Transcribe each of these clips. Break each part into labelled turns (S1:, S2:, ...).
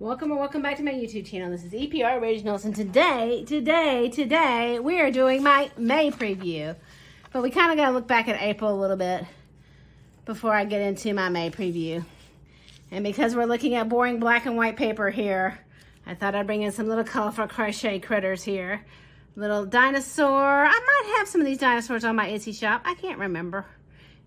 S1: Welcome back to my YouTube channel. This is EPR Originals, and today we are doing my May preview. But we kind of got to look back at April a little bit before I get into my May preview. And because we're looking at boring black and white paper here, I thought I'd bring in some little colorful crochet critters here. Little dinosaur. I might have some of these dinosaurs on my Etsy shop. I can't remember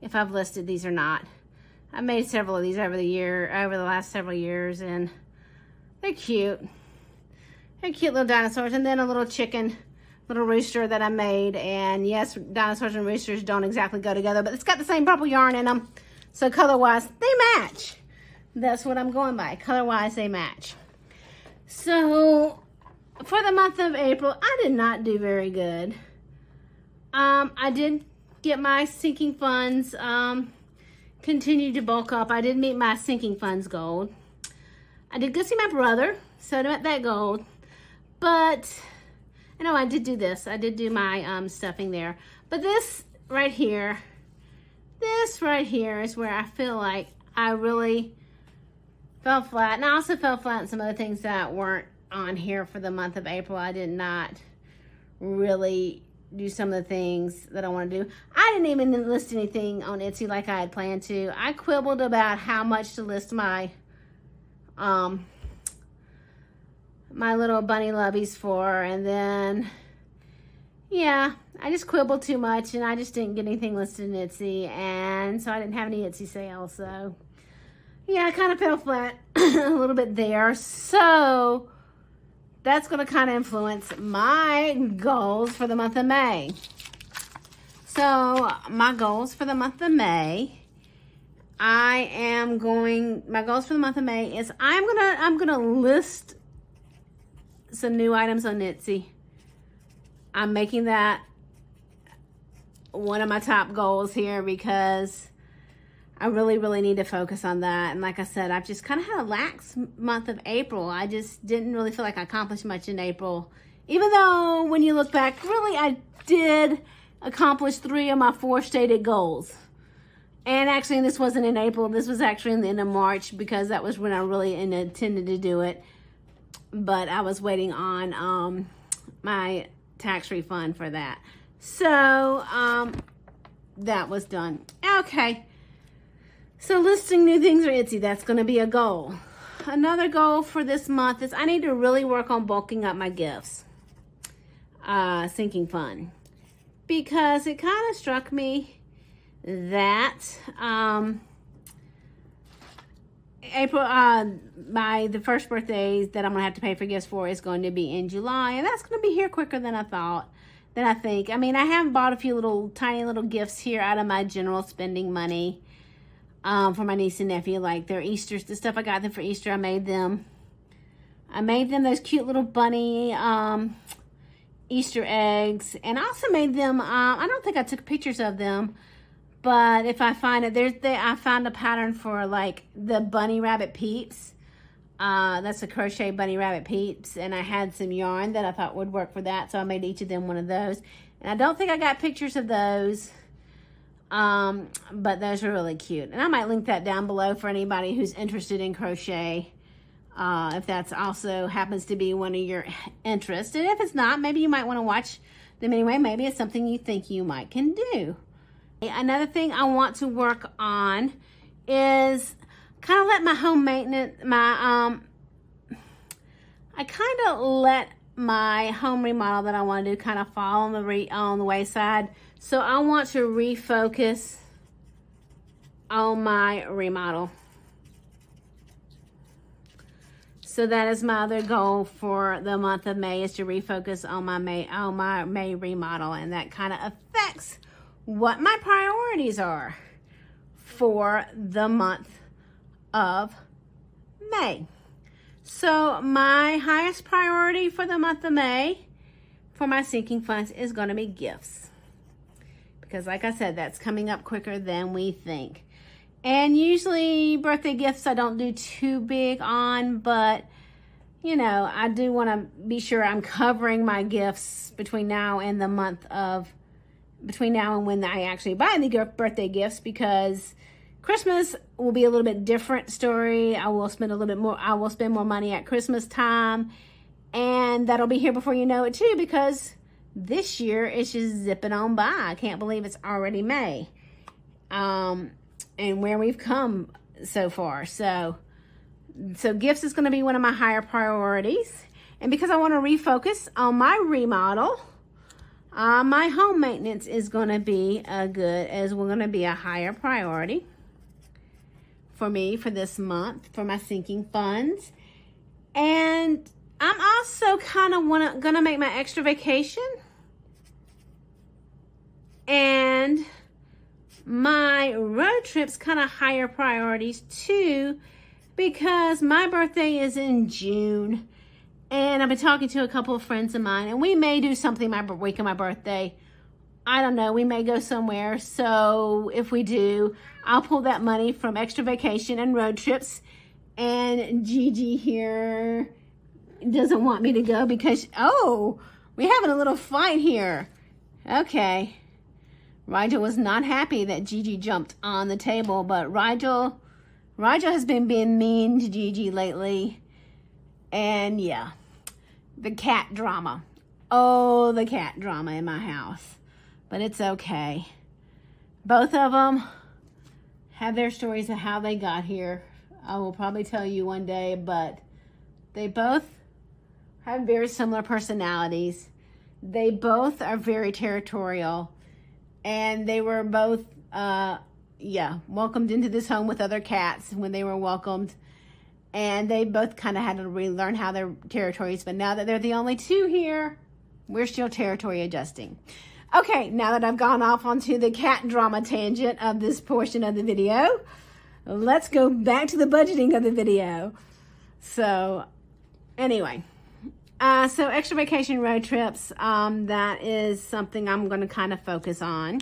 S1: if I've listed these or not. I've made several of these over the last several years, and they're cute. They're cute little dinosaurs. And then a little chicken, little rooster that I made. And yes, dinosaurs and roosters don't exactly go together, but it's got the same purple yarn in them. So color-wise, they match. That's what I'm going by. Color-wise, they match. So for the month of April, I did not do very good. I did get my sinking funds continue to bulk up. I did meet my sinking funds goal. I did go see my brother, so I met that goal. But, I know I did do this. I did do my stuffing there. But this right here is where I feel like I really fell flat. And I also fell flat in some other things that weren't on here for the month of April. I did not really do some of the things that I want to do. I didn't even list anything on Etsy like I had planned to. I quibbled about how much to list my my little bunny loveys for, and then yeah, I just quibbled too much, and I just didn't get anything listed in Etsy, and so I didn't have any Etsy sales. So yeah, I kind of fell flat a little bit there. So that's going to kind of influence my goals for the month of May. So my goals for the month of May, my goals for the month of May is I'm gonna list some new items on Etsy. I'm making that one of my top goals here because I really need to focus on that. And like I said, I've just kind of had a lax month of April. I just didn't really feel like I accomplished much in April. Even though when you look back, really I did accomplish 3 of my 4 stated goals. And actually, this wasn't in April. This was actually in the end of March, because that was when I really intended to do it. But I was waiting on my tax refund for that. So that was done. Okay. So listing new things on Etsy, that's going to be a goal. Another goal for this month is I need to really work on bulking up my gifts. Sinking fund. Because it kind of struck me that the first birthday that I'm going to have to pay for gifts for is going to be in July. And that's going to be here quicker than I think. I mean, I have bought a few tiny little gifts here out of my general spending money. For my niece and nephew, like their Easter, the stuff I got them for Easter, I made them those cute little bunny Easter eggs, and I also made them, I don't think I took pictures of them, but if I find it, I found a pattern for like the bunny rabbit Peeps. That's a crochet bunny rabbit Peeps, and I had some yarn that I thought would work for that, so I made each of them one of those. And I don't think I got pictures of those. But those are really cute, and I might link that down below for anybody who's interested in crochet, if that's also happens to be one of your interests. And if it's not, maybe you might want to watch them anyway. Maybe it's something you think you can do. Another thing I want to work on is kind of let my home maintenance, I kind of let my home remodel that I want to do kind of fall on the wayside. So I want to refocus on my remodel. So that is my other goal for the month of May, is to refocus on my May remodel, and that kind of affects what my priorities are for the month of May. So my highest priority for the month of May for my sinking funds is going to be gifts. Because like I said, that's coming up quicker than we think. And usually birthday gifts I don't do too big on, but you know, I do want to be sure I'm covering my gifts between now and when I actually buy the birthday gifts, because Christmas will be a little bit different story. I will spend a little bit more. I will spend more money at Christmas time. And that'll be here before you know it too, because this year it's just zipping on by. I can't believe it's already May. And where we've come so far. So gifts is going to be one of my higher priorities. And because I want to refocus on my remodel, my home maintenance is going to be a higher priority for me for this month, for my sinking funds. And I'm also kind of gonna make my extra vacation and my road trips kind of higher priorities too, because my birthday is in June, and I've been talking to a couple of friends of mine, and we may do something my week of my birthday. I don't know, we may go somewhere. So if we do, I'll pull that money from extra vacation and road trips. And Gigi here doesn't want me to go because, oh, we're having a little fight here. Okay. Rigel was not happy that Gigi jumped on the table, but Rigel has been being mean to Gigi lately. And yeah, the cat drama. Oh, the cat drama in my house. But it's okay. Both of them have their stories of how they got here. I will probably tell you one day, but they both have very similar personalities. They both are very territorial, and they were both, welcomed into this home with other cats when they were welcomed, and they both kind of had to relearn how their territories, but now that they're the only two here, we're still territory adjusting. Okay, now that I've gone off onto the cat drama tangent of this portion of the video, let's go back to the budgeting of the video. So, anyway, so extra vacation road trips, that is something I'm going to kind of focus on.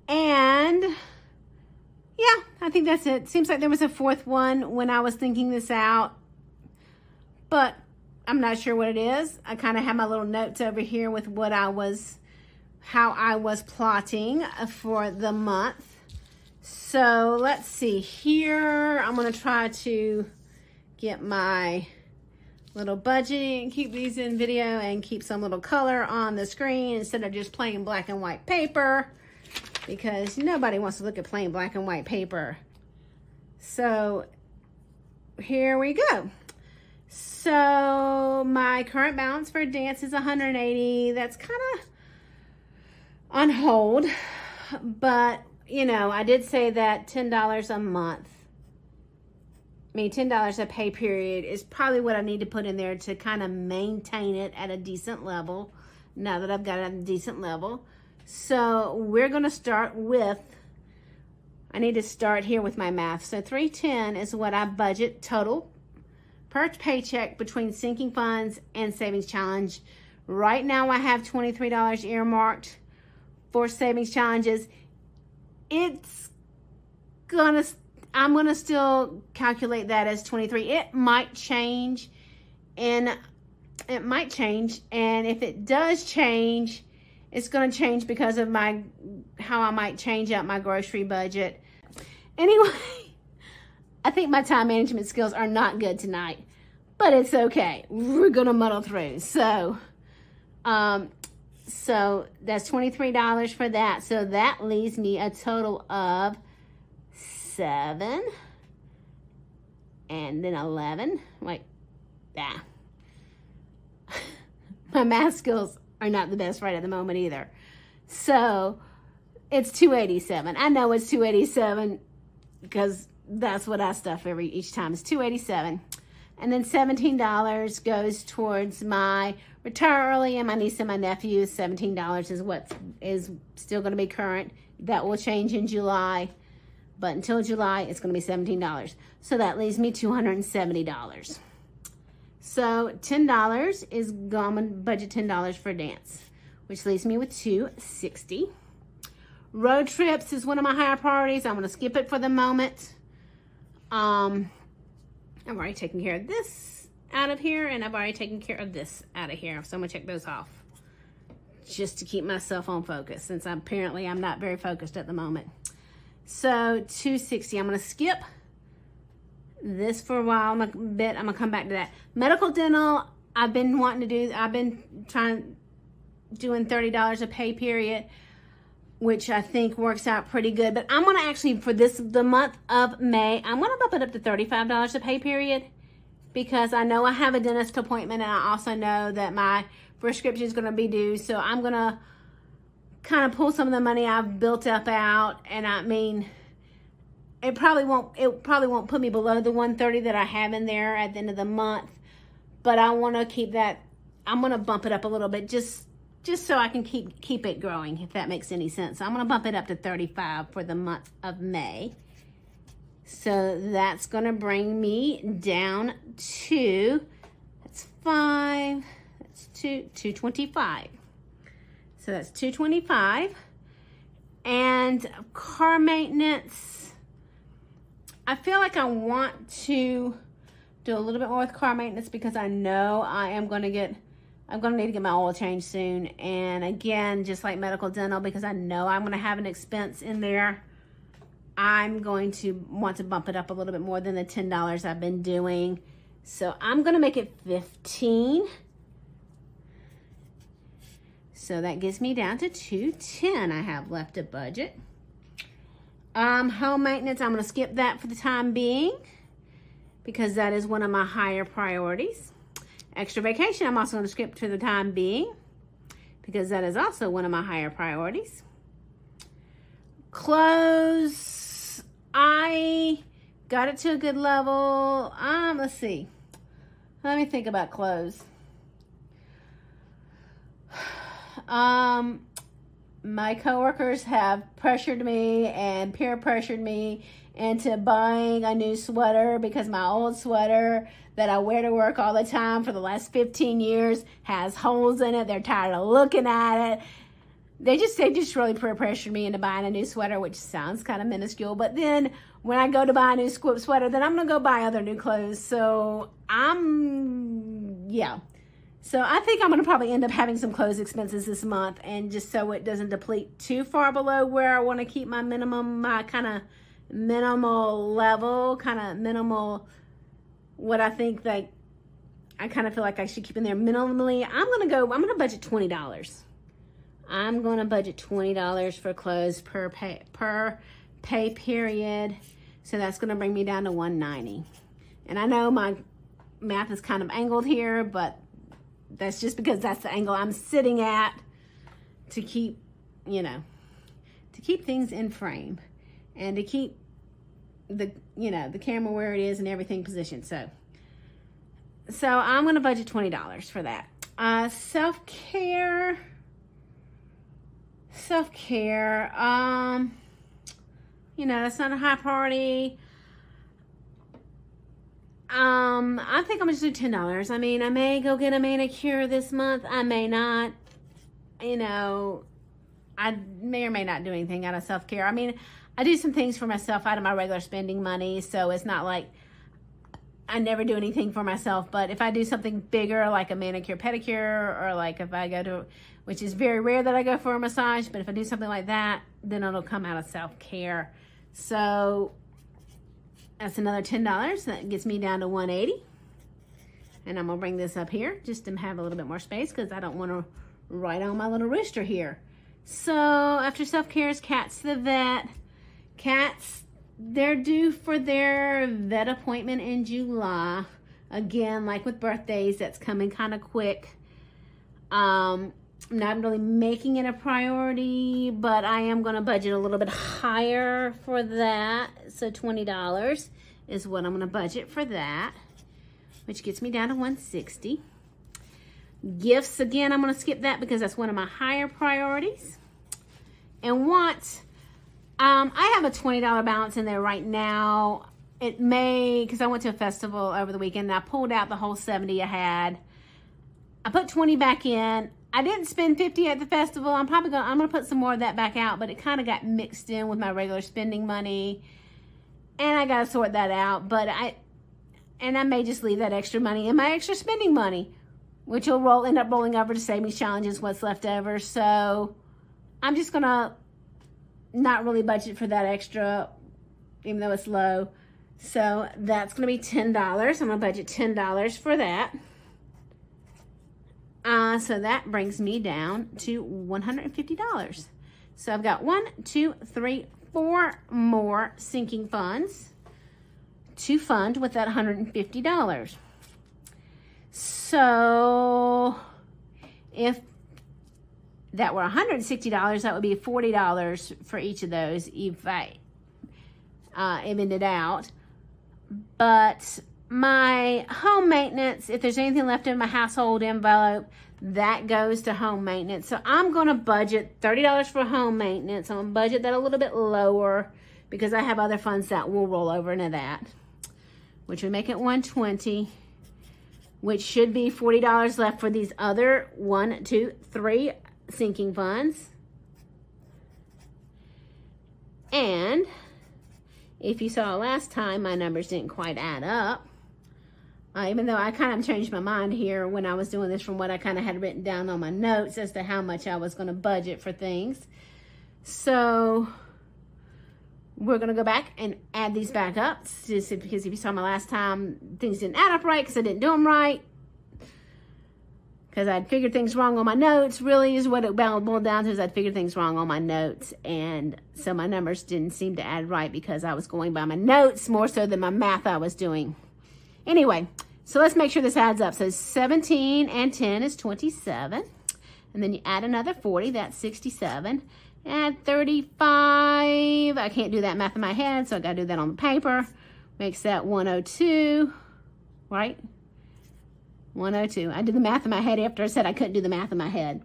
S1: And, yeah, I think that's it. Seems like there was a fourth one when I was thinking this out, but I'm not sure what it is. I kind of have my little notes over here with how I was plotting for the month. So let's see here. I'm going to try to get my little budget and keep these in video and keep some little color on the screen instead of just plain black and white paper, because nobody wants to look at plain black and white paper. So here we go. So my current balance for dance is $180. That's kind of on hold, but you know, I did say that $10 a month, $10 a pay period is probably what I need to put in there to kind of maintain it at a decent level, now that I've got it at a decent level. So we're going to start with, I need to start here with my math. So $310 is what I budget total per paycheck between sinking funds and savings challenge. Right now I have $23 earmarked for savings challenges. I'm gonna still calculate that as 23. It might change, and if it does change, it's gonna change because of how I might change up my grocery budget. Anyway, I think my time management skills are not good tonight, but it's okay. We're gonna muddle through. So that's $23 for that. So that leaves me a total of 7 and then 11. Wait, my math skills are not the best right at the moment either. So it's $287. I know it's $287 because that's what I stuff each time. It's $287. And then $17 goes towards my retire early and my niece and my nephew. $17 is what is still going to be current. That will change in July, but until July, it's going to be $17. So that leaves me $270. So $10 is gone. Budget $10 for dance, which leaves me with $260. Road trips is one of my higher priorities. I'm going to skip it for the moment. I've already taken care of this out of here, and I've already taken care of this out of here. So I'm gonna check those off just to keep myself on focus, since apparently I'm not very focused at the moment. So $260. I'm gonna skip this for a while. I'm gonna come back to that. Medical dental, I've been doing $30 a pay period, which I think works out pretty good. But I'm gonna actually, for the month of May, I'm gonna bump it up to $35 a pay period, because I know I have a dentist appointment, and I also know that my prescription is gonna be due. So I'm gonna kind of pull some of the money I've built up out, and I mean, it probably won't put me below the $130 that I have in there at the end of the month, but I want to keep that. I'm going to bump it up a little bit just so I can keep it growing, if that makes any sense. So I'm going to bump it up to $35 for the month of May. So that's going to bring me down to, that's 5, that's 225. So that's $225. And car maintenance, I feel like I want to do a little bit more with car maintenance, because I know I'm going to need to get my oil changed soon. And again, just like medical dental, because I know I'm going to have an expense in there, I'm going to want to bump it up a little bit more than the $10 I've been doing. So I'm going to make it $15. So that gets me down to $210 I have left to budget. Home maintenance, I'm going to skip that for the time being, because that is one of my higher priorities. Extra vacation, I'm also going to skip for the time being, because that is also one of my higher priorities. Clothes, I got it to a good level. Let's see. Let me think about clothes. My coworkers have pressured me and peer pressured me into buying a new sweater, because my old sweater that I wear to work all the time for the last 15 years has holes in it. They're tired of looking at it. They just really peer pressured me into buying a new sweater, which sounds kind of minuscule. But then when I go to buy a new sweater, then I'm going to go buy other new clothes. So yeah. So I think I'm going to probably end up having some clothes expenses this month, and just so it doesn't deplete too far below where I want to keep my minimum, my kind of minimal level, kind of minimal, what I think that I kind of feel like I should keep in there minimally. I'm going to budget $20. I'm going to budget $20 for clothes per pay period. So that's going to bring me down to $190. And I know my math is kind of angled here, but that's just because that's the angle I'm sitting at to keep, to keep things in frame and to keep the camera where it is and everything positioned. So I'm going to budget $20 for that. Self-care, that's not a high priority. I think I'm gonna just do $10. I mean, I may go get a manicure this month. I may not. I may or may not do anything out of self-care. I mean, I do some things for myself out of my regular spending money, so it's not like I never do anything for myself. But if I do something bigger, like a manicure, pedicure, or like if I go to, which is very rare that I go for a massage, but if I do something like that, then it'll come out of self-care. So that's another $10. That gets me down to $180. And I'm gonna bring this up here just to have a little bit more space, because I don't want to write on my little rooster here. So after self-care is cats to the vet. Cats, they're due for their vet appointment in July. Again, like with birthdays, that's coming kind of quick. I'm not really making it a priority, but I am going to budget a little bit higher for that. So $20 is what I'm going to budget for that, which gets me down to $160. Gifts, again, I'm going to skip that because that's one of my higher priorities. And wants, I have a $20 balance in there right now. It may, because I went to a festival over the weekend and I pulled out the whole 70 I had. I put 20 back in. I didn't spend 50 at the festival. I'm gonna put some more of that back out, but it kind of got mixed in with my regular spending money, and I gotta sort that out. But I may just leave that extra money in my extra spending money, which will end up rolling over to Savings Challenges, what's left over. So I'm just gonna not really budget for that extra, even though it's low. So that's going to be $10. I'm going to budget $10 for that. So that brings me down to $150. So I've got 1, 2, 3, 4 more sinking funds to fund with that $150. So if that were $160, that would be $40 for each of those if I evened it out. But my home maintenance, if there's anything left in my household envelope, that goes to home maintenance. So I'm going to budget $30 for home maintenance. I'm going to budget that a little bit lower because I have other funds that will roll over into that, which would make it $120, which should be $40 left for these other 1, 2, 3 sinking funds. And if you saw last time, my numbers didn't quite add up. Even though I kind of changed my mind here when I was doing this from what I kind of had written down on my notes as to how much I was going to budget for things. So we're going to go back and add these back up, just because if you saw my last time, things didn't add up right because I didn't do them right. Because I'd figured things wrong on my notes, really is what it boiled down to, is I'd figured things wrong on my notes. And so my numbers didn't seem to add right because I was going by my notes more so than my math I was doing. Anyway, so let's make sure this adds up. So 17 and 10 is 27. And then you add another 40, that's 67. Add 35, I can't do that math in my head, so I gotta do that on the paper. Makes that 102, right? 102. I did the math in my head after I said I couldn't do the math in my head.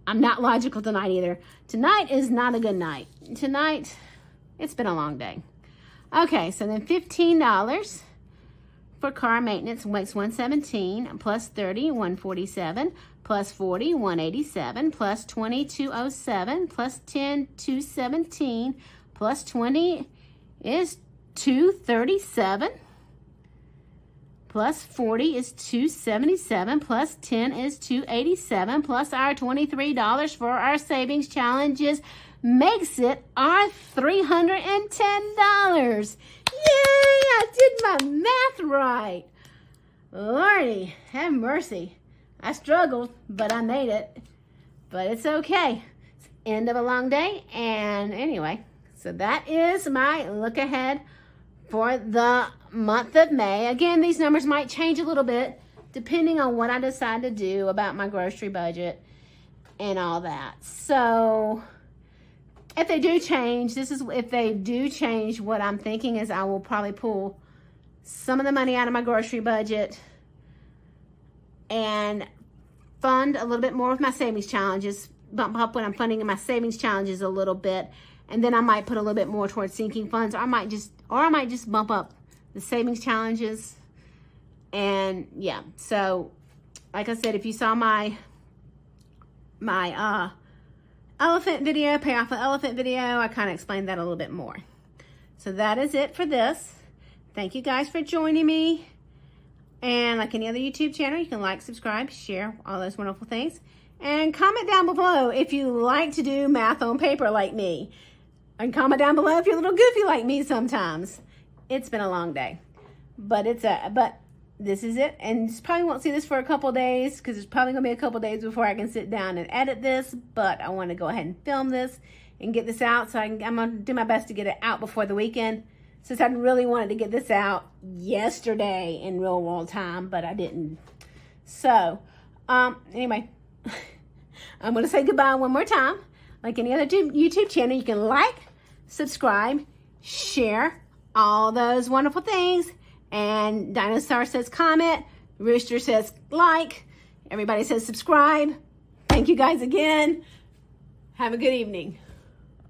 S1: I'm not logical tonight either. Tonight is not a good night. Tonight, it's been a long day. Okay, so then $15 for car maintenance makes $117, plus 30, $147, plus 40, $187, plus 20, $207, plus 10, $217, plus 20 is $237, plus 40 is $277, plus 10 is $287, plus our $23 for our savings challenges makes it our $310. Yay, I did my math right. Lordy, have mercy. I struggled, but I made it. But it's okay. It's the end of a long day. And anyway, so that is my look ahead for the month of May. Again, these numbers might change a little bit depending on what I decide to do about my grocery budget and all that. So if they do change, if they do change, what I'm thinking is I will probably pull some of the money out of my grocery budget and fund a little bit more with my savings challenges, bump up when I'm funding my savings challenges a little bit, and then I might put a little bit more towards sinking funds, or I might just bump up the savings challenges. And yeah, so like I said, if you saw my elephant video, pay off an elephant video, I kind of explained that a little bit more. So that is it for this. Thank you guys for joining me. And like any other YouTube channel, you can like, subscribe, share, all those wonderful things. And comment down below if you like to do math on paper like me. And comment down below if you're a little goofy like me sometimes. It's been a long day. But this is it. And you probably won't see this for a couple days because it's probably going to be a couple days before I can sit down and edit this. But I want to go ahead and film this and get this out. So I'm going to do my best to get it out before the weekend, since I really wanted to get this out yesterday in real world time, but I didn't. So, anyway, I'm going to say goodbye one more time. Like any other YouTube channel, you can like, subscribe, share, all those wonderful things. And Dinosaur says comment, Rooster says like, everybody says subscribe. Thank you guys again. Have a good evening.